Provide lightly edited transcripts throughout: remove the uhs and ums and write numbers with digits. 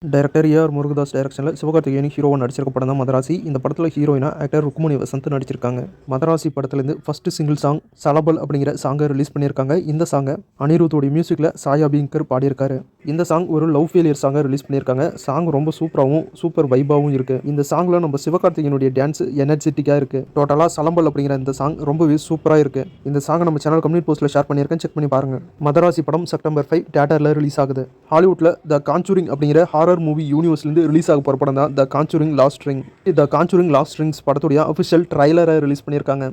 Director AR Murugadoss டைரக்ஷனில் சிவகார்த்திகேயன் ஹீரோவா நடிச்சிருக்க படம் தான் மதராசி. இந்த படத்தில் ஹீரோயினா ஆக்டர் ருக்மணி வசந்த் நடிச்சிருக்காங்க. மதராசி படத்துலேருந்து ஃபர்ஸ்ட் சிங்கிள் சாங் சலபல் அப்படிங்கிற சாங்கை ரிலீஸ் பண்ணியிருக்காங்க. இந்த சாங்கை அனிருத்தோடைய மியூசிக்கில் சாயா அபியங்கர் பாடியிருக்காரு. இந்த சாங் ஒரு லவ் ஃபெயிலியர் சாங்கை ரிலீஸ் பண்ணியிருக்காங்க. சாங் ரொம்ப சூப்பராகவும் சூப்பர் வைபாகவும் இருக்குது. இந்த சாங்கில் நம்ம சிவகார்த்திகேயனுடைய டான்ஸ் எனர்ஜெட்டிக்காக இருக்குது. டோட்டலாக சலம்பல் அப்படிங்கிற இந்த சாங் ரொம்பவே சூப்பராக இருக்குது. இந்த சாங்கை நம்ம சேனல் கம்யூனிட்டி போஸ்ட்டில் ஷேர் பண்ணியிருக்கேன், செக் பண்ணி பாருங்கள். மதராசி படம் செப்டம்பர் 5 தியேட்டரில் ரிலீஸ் ஆகுது. ஹாலிவுட்டில் த கான்சூரிங் அப்படிங்கிற ஹாரர் மூவி யூனிவர்ஸ்லேருந்து ரிலீஸ் ஆக போகிற படம் தான் த கான்சூரிங் லாஸ்ட் ரிங். த கான்சூரிங் லாஸ்ட் ரிங்ஸ் படத்துடைய அஃபிஷியல் ட்ரைலரை ரிலீஸ் பண்ணியிருக்காங்க.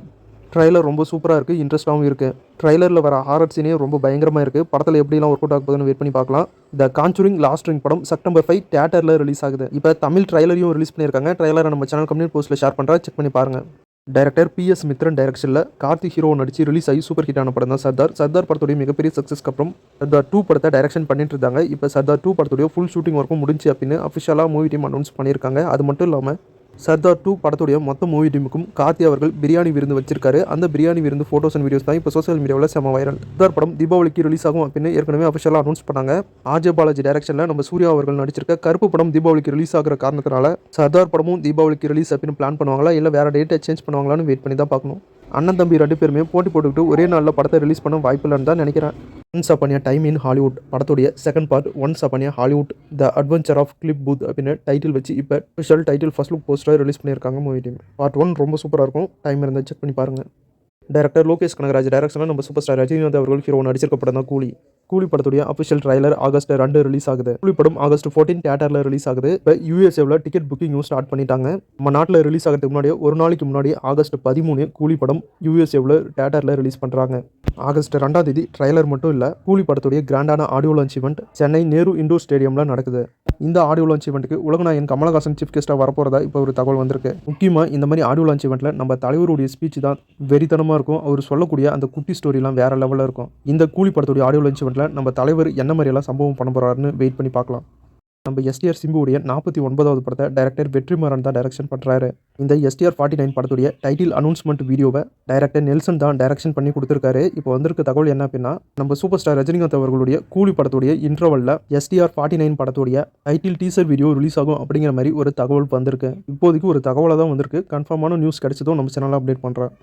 ட்ரைலர் ரொம்ப சூப்பராக இருக்குது, இன்ட்ரெஸ்ட்டாகவும் இருக்குது. ட்ரைலரில் வர ஹாரர் சீனே ரொம்ப பயங்கரமாக இருக்குது. படத்தில் எப்படிலாம் ஒர்க் அவுட் ஆக போகுதுன்னு வெயிட் பண்ணி பார்க்கலாம். த கான்சூரிங் லாஸ்ட் ரிங் படம் செப்டம்பர் 5 தியேட்டரில் ரிலீஸ் ஆகுது. இப்போ தமிழ் ட்ரைலரையும் ரிலீஸ் பண்ணியிருக்காங்க. ட்ரைலரை நம்ம சேனல் கம்யூனிட்டி போஸ்ட்டில் ஷேர் பண்ணுறேன், செக் பண்ணி பாருங்கள். டைரக்டர் PS மித்ரன் டைரக்ஷனில் கார்த்திக் ஹீரோ நடிச்சு ரிலீஸ் ஆகி சூப்பர் ஹிட்டான படம் தான் சர்தார். சர்தார் படத்துடைய மிகப்பெரிய சக்ஸஸ்க்கு அப்புறம் சர்தார் 2 படத்தை டைரக்ஷன் பண்ணிட்டு இருந்தாங்க. இப்போ சர்தார் 2 படத்துடைய ஃபுல் ஷூட்டிங் ஒர்க்கும் முடிஞ்சு அப்படின்னு அஃபிஷியலாக மூவி டீம் அனௌன்ஸ் பண்ணியிருக்காங்க. அது மட்டும் இல்லாமல் சர்தார் 2 படத்துடைய மொத்த மூவி டீமுக்கும் கார்த்தி அவர்கள் பிரியாணி விருந்து வச்சிருக்காரு. அந்த பிரியாணி விருந்து ஃபோட்டோஸ் அண்ட் வீடியோஸ் தான் இப்போ சோஷியல் மீடியாவில் செம வைரல். சர்தார் படம் தீபாவளிக்கு ரிலீஸ் ஆகும் அப்படின்னு ஏற்கனவே அஃபிஷியலாக அனௌன்ஸ் பண்ணாங்க. RJ பாலாஜி டைரக்ஷனில் நம்ம சூர்யா அவர்கள் நடிச்சிருக்க கருப்பு படம் தீபாவளிக்கு ரிலீஸ் ஆகிற காரணத்தினால சர்தார் படமும் தீபாவளிக்கு ரிலீஸ் அப்படின்னு பிளான் பண்ணுவாங்களா இல்லை வேறு டேட்டை சேஞ்ச் பண்ணுவாங்களான்னு வெயிட் பண்ணி தான் பார்க்கணும். அண்ணன் தம்பி 2 பேருமே போட்டி போட்டுக்கிட்டு ஒரே நாளில் படத்தை ரிலீஸ் பண்ண வாய்ப்பு இல்லைன்னு தான் நினைக்கிறேன். Once upon a time in Hollywood படத்துடைய second part once upon a Hollywood the adventure of Cliff Booth அப்படின்னு டைட்டில் வச்சு இப்போ special title first look poster release பண்ணியிருக்காங்க மூவி டீம். பார்ட் 1 ரொம்ப சூப்பராக இருக்கும். டைம் இருந்தால் செக் பண்ணி பாருங்கள். டைரக்டர் லோகேஷ் கனகராஜ் டைரக்ஷனில் நம்ம சூப்பர் ஸ்டார் ரஜினிகாந்த் அவர்கள் ஹீரோ நடிச்சிருக்க படம் தான் கூலி. கூலி படத்துடைய அஃபிஷியல் ட்ரைலர் ஆகஸ்ட் 2 ரிலீஸ் ஆகுது. கூலி படம் ஆகஸ்ட் 14 தியேட்டரில் ரிலீஸ் ஆகுது. இப்போ USA டிக்கெட் புக்கிங்கும் ஸ்டார்ட் பண்ணிட்டாங்க. நம்ம நாட்டில் ரிலீஸ் ஆகிறதுக்கு முன்னாடியே ஒரு நாளைக்கு முன்னாடி ஆகஸ்ட் 13 கூலி படம் USA தியேட்டரில் ரிலீஸ் பண்ணுறாங்க. ஆகஸ்ட் 2 ட்ரைலர் மட்டும் இல்லை, கூலி படத்துடைய கிராண்டான audio launch event Chennai Nehru indoor ஸ்டேடியமில் நடக்குது. இந்த ஆடியோ லான்ச் ஈவெண்ட்டுக்கு உலகநாயகன் கமலஹாசன் சீஃப் கெஸ்ட்டாக வரப்போகிறதா இப்போ ஒரு தகவல் வந்திருக்கு. முக்கியமாக இந்த மாதிரி ஆடியோ லான்ச் ஈவெண்ட்டில் நம்ம தலைவருடைய ஸ்பீச் தான் வெறித்தனமாக இருக்கும். அவர் சொல்லக்கூடிய அந்த குட்டி ஸ்டோரிலாம் வேறு லெவலில் இருக்கும். இந்த கூலி படத்துடைய ஆடியோ லான்ச் ஈவெண்ட்டில் நம்ம தலைவர் என்ன மாதிரியெல்லாம் சம்பவம் பண்ண போகிறாருன்னு வெயிட் பண்ணி பார்க்கலாம். நம்ம STR சிம்புவுடைய 49வது படத்தை டைரக்டர் வெற்றிமாறன் தான் டைரக்ஷன் பண்ணுறாரு. இந்த STR 49 படத்துடைய டைட்டில் அனௌன்ஸ்மெண்ட் வீடியோவை டைரக்டர் நெல்சன் தான் டைரக்ஷன் பண்ணி கொடுத்துருக்காரு. இப்போ வந்திருக்க தகவல் என்ன அப்படின்னா, நம்ம சூப்பர் ஸ்டார் ரஜினிகாந்த் அவர்களுடைய கூலி படத்துடைய இன்டர்வலில் STR 49 படத்துடைய டைட்டில் டீசர் வீடியோ ரிலீஸ் ஆகும் அப்படிங்கிற மாதிரி ஒரு தகவல் வந்திருக்கு. இப்போதைக்கு ஒரு தகவலாக தான் வந்திருக்கு. கன்ஃபார்மான நியூஸ் கிடைச்சதும் நம்ம சேனலில் அப்டேட் பண்ணுறேன்.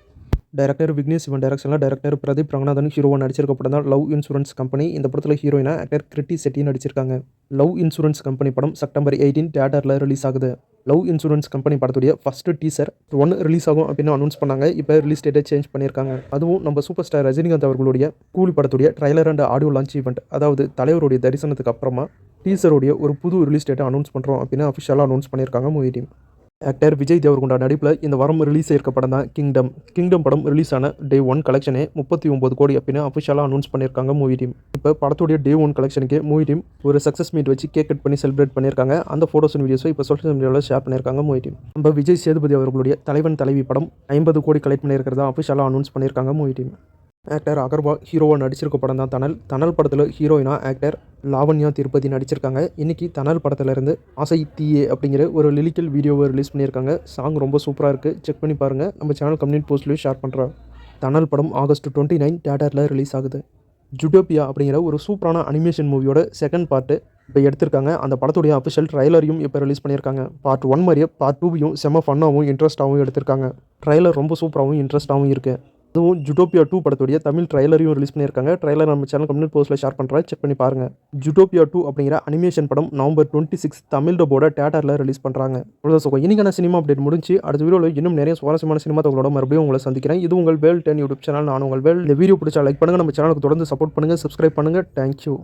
டைரக்டர் விக்னேஷ் சிவன் டைரக்ஷனில் டைரக்டர் பிரதீப் ரங்கநாதன் ஹீரோவாக நடிச்சிருக்க படம் தான் லவ் இன்சூரன்ஸ் கம்பெனி. இந்த படத்தில் ஹீரோயினா ஆக்டர் கிருத்தி செட்டி நடிச்சிருக்காங்க. லவ் இன்சூரன்ஸ் கம்பெனி படம் செப்டம்பர் 18 தியேட்டரில் ரிலீஸ் ஆகுது. லவ் இன்சூரன்ஸ் கம்பெனி படத்துடைய ஃபர்ஸ்ட் டீசர் 1 ரிலீஸ் ஆகும் அப்படின்னு அனௌன்ஸ் பண்ணாங்க. இப்போ ரிலீஸ் டேட்டை சேஞ்ச் பண்ணியிருக்காங்க. அதுவும் நம்ம சூப்பர் ஸ்டார் ரஜினிகாந்த் அவர்களுடைய கூலி படத்துடைய trailer and audio launch event, அதாவது தலைவருடைய தரிசனத்துக்கு அப்புறமா டீசருடைய ஒரு புது ரிலீஸ் டேட்டை அனௌன்ஸ் பண்ணுறோம் அப்படின்னு அஃபிஷியலாக அனௌன்ஸ் பண்ணியிருக்காங்க movie team. Actor Vijay Deverakonda நடிப்பில் இந்த வாரம் ரிலீஸ் ஆயிருக்க படம் தான் கிங்டம். கிங்டம் படம் ரிலீஸ் ஆன டே 1 கலெக்ஷனே 39 கோடி அப்படின்னு அஃபிஷியலாக அனௌன்ஸ் பண்ணியிருக்காங்க மூவி டீம். இப்போ படத்துடைய டே 1 கலெக்ஷனுக்கு மூவி டீம் ஒரு சக்ஸஸ் மீட் வச்சு கேக் கட் பண்ணி செலிப்ரேட் பண்ணியிருக்காங்க. அந்த ஃபோட்டோஸ் அண்ட் வீடியோஸை இப்போ சோஷியல் மீடியாவில் ஷேர் பண்ணியிருக்காங்க மூவி டீம். நம்ம விஜய் சேதுபதி அவர்களுடைய தலைவன் தலைவி படம் 50 கோடி கலெக்ட் பண்ணியிருக்கிறதா அஃபிஷியலாக அனௌன்ஸ் பண்ணியிருக்காங்க மூவி டீம். ஆக்டர் அகர்வா ஹீரோவாக நடிச்சிருக்க படம் தான் தனல். தனல் படத்தில் ஹீரோயினா ஆக்டர் லாவண்யா திருப்பதி நடிச்சிருக்காங்க. இன்றைக்கி தனல் படத்துலேருந்து ஆசை தீயே அப்படிங்கிற ஒரு லிரிக்கல் வீடியோவை ரிலீஸ் பண்ணியிருக்காங்க. சாங் ரொம்ப சூப்பராக இருக்குது, செக் பண்ணி பாருங்கள். நம்ம சேனல் கம்யூனிட்டி போஸ்ட்லேயும் ஷேர் பண்ணுறோம். தனல் படம் ஆகஸ்ட் 29 தியேட்டரில் ரிலீஸ் ஆகுது. ஜுடோபியா அப்படிங்கிற ஒரு சூப்பரான அனிமேஷன் மூவியோட செகண்ட் பார்ட்டு இப்போ எடுத்திருக்காங்க. அந்த படத்துடைய அஃபிஷியல் ட்ரைலரையும் இப்போ ரிலீஸ் பண்ணியிருக்காங்க. பார்ட் 1 மாதிரியே பார்ட் 2வையும் செம்ம ஃபன்னாகவும் இன்ட்ரெஸ்ட்டாகவும் எடுத்திருக்காங்க. ட்ரைலர் ரொம்ப சூப்பராகவும் இன்ட்ரெஸ்ட்டாகவும் இருக்குது. அதுவும் ஜுடோபியா 2 படத்துடைய தமிழ் ட்ரைலரையும் ரிலீஸ் பண்ணியிருக்காங்க. ட்ரைலர் நம்ம சேனல் கம்யூனிட்டி போஸ்ட்டில் ஷேர் பண்ணுறேன், செக் பண்ணி பாருங்கள். ஜுடோபியா 2 அப்படிங்கிற அனிமேஷன் படம் நவம்பர் 26 தமிழ் டப்போட தியேட்டரில் ரிலீஸ் பண்ணுறாங்க. அவ்வளோதான். இன்னைக்கான சினிமா அப்டேட் முடிஞ்சு அடுத்த வீடியோவில் இன்னும் நிறைய சுவாரஸ்யமான சினிமா தகவலோட மறுபடியும் உங்களை சந்திக்கிறேன். இது உங்கள் வேல் 10 யூடியூப் சேனல். நான் உங்கள் வேல். இந்த வீடியோ பிடிச்சா லைக் பண்ணுங்கள், நம்ம சேனலுக்கு தொடர்ந்து சப்போர்ட் பண்ணுங்கள், சப்ஸ்கிரைப் பண்ணுங்கள். தேங்க்யூ.